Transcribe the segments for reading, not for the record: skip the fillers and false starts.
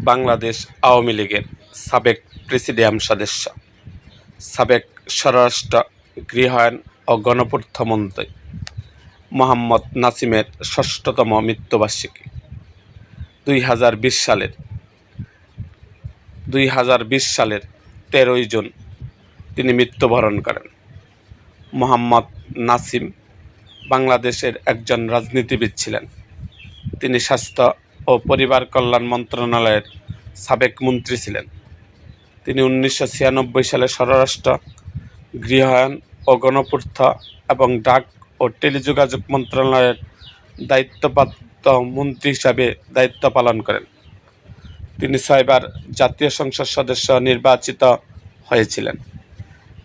বাংলাদেশ আওয়ামী লীগের সাবেক প্রেসিডিয়াম সদস্য, সাবেক স্বরাষ্ট্র, গৃহায়ন ও গণপূর্ত মন্ত্রী মোহাম্মদ নাসিমের ৬ষ্ঠতম মৃত্যুবার্ষিকী ২০২০ সালের ১৩ই জুন তিনি মৃত্যুবরণ করেন। মোহাম্মদ নাসিম বাংলাদেশের একজন রাজনীতিবিদ ছিলেন। তিনি স্বাস্থ্য ও পরিবার কল্যাণ মন্ত্রণালয়ের সাবেক মন্ত্রী ছিলেন। তিনি ১৯৯৬ সালে স্বরাষ্ট্র, গৃহায়ন ও গণপূর্ত এবং ডাক ও টেলিযোগাযোগ মন্ত্রণালয়ের দায়িত্বপ্রাপ্ত মন্ত্রী হিসাবে দায়িত্ব পালন করেন। তিনি ৬বার জাতীয় সংসদ সদস্য নির্বাচিত হয়েছিলেন।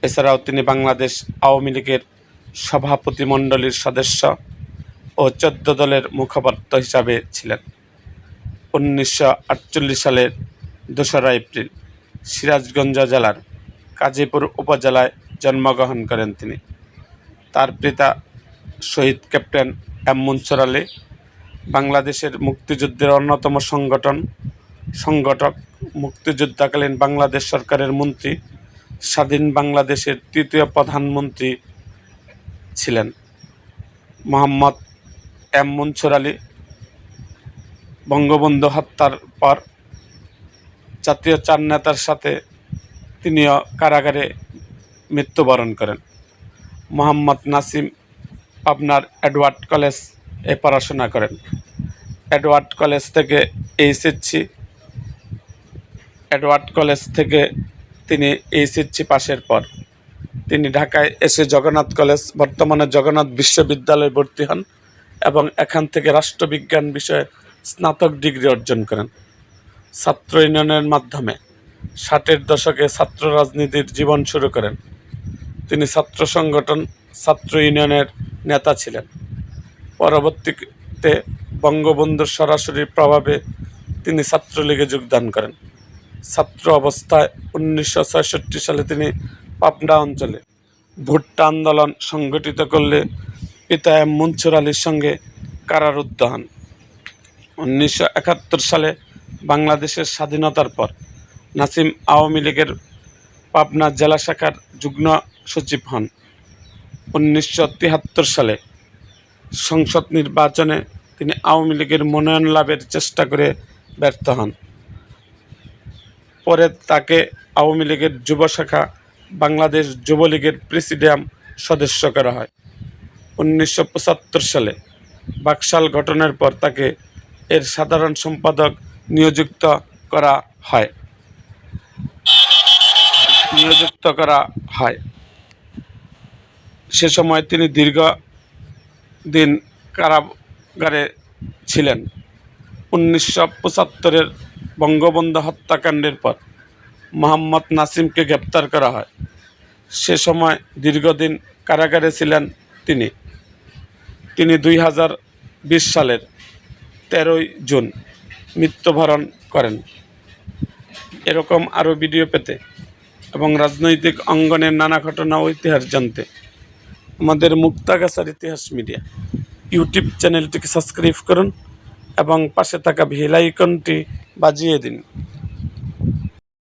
এছাড়াও তিনি বাংলাদেশ আওয়ামী লীগের সভাপতিমণ্ডলীর সদস্য ও ১৪ দলের মুখপাত্র হিসাবে ছিলেন। ১৯৪৮ সালের ২রা এপ্রিল সিরাজগঞ্জ জেলার কাজীপুর উপজেলায় জন্মগ্রহণ করেন তিনি। তার পিতা শহীদ ক্যাপ্টেন এম মুনসুর আলী বাংলাদেশের মুক্তিযুদ্ধের অন্যতম সংগঠক, মুক্তিযুদ্ধকালীন বাংলাদেশ সরকারের মন্ত্রী, স্বাধীন বাংলাদেশের তৃতীয় প্রধানমন্ত্রী ছিলেন। মোহাম্মদ এম মুনসুর আলী বঙ্গবন্ধু হত্যার পর জাতীয় ৪ নেতার সাথে তিনিও কারাগারে মৃত্যুবরণ করেন। মোহাম্মদ নাসিম পাবনার এডওয়ার্ড কলেজে পড়াশোনা করেন। এডওয়ার্ড কলেজ থেকে তিনি এইচএসসি পাশের পর তিনি ঢাকায় এসে জগন্নাথ কলেজ, বর্তমানে জগন্নাথ বিশ্ববিদ্যালয়ে ভর্তি হন এবং এখান থেকে রাষ্ট্রবিজ্ঞান বিষয়ে স্নাতক ডিগ্রি অর্জন করেন। ছাত্র ইউনিয়নের মাধ্যমে ৬০-এর দশকে ছাত্র রাজনীতির জীবন শুরু করেন। তিনি ছাত্র সংগঠন, ছাত্র ইউনিয়নের নেতা ছিলেন। পরবর্তীতে বঙ্গবন্ধুর সরাসরি প্রভাবে তিনি ছাত্রলীগে যোগদান করেন। ছাত্র অবস্থায় ১৯৬৬ সালে তিনি পাবনা অঞ্চলে ভুট্টা আন্দোলন সংগঠিত করলে পিতা এম মুনসুর আলীর সঙ্গে কারারুদ্ধ হন। ১৯৭১ সালে বাংলাদেশের স্বাধীনতার পর নাসিম আওয়ামী লীগের পাবনা জেলা শাখার যুগ্ম সচিব হন। ১৯৭৩ সালে সংসদ নির্বাচনে তিনি আওয়ামী লীগের মনোনয়ন লাভের চেষ্টা করে ব্যর্থ হন। পরে তাকে আওয়ামী লীগের যুব শাখা বাংলাদেশ যুবলীগের প্রেসিডিয়াম সদস্য করা হয়। ১৯৭৫ সালে বাকশাল গঠনের পর তাকে এর সাধারণ সম্পাদক নিযুক্ত করা হয়। সে সময় তিনি দীর্ঘদিন কারাগারে ছিলেন। ১৯৭৫-এর বঙ্গবন্ধু হত্যাকাণ্ডের পর মোহাম্মদ নাসিমকে গ্রেপ্তার করা হয়। সে সময় দীর্ঘদিন কারাগারে ছিলেন তিনি ২০২০ সালের ১৩ই জুন মৃত্যুবরণ করেন। এরকম আরও ভিডিও পেতে এবং রাজনৈতিক অঙ্গনের নানা ঘটনা ও ইতিহাস জানতে আমাদের মুক্তাগাছার ইতিহাস মিডিয়া ইউটিউব চ্যানেলটিকে সাবস্ক্রাইব করুন এবং পাশে থাকা বেল আইকনটি বাজিয়ে দিন।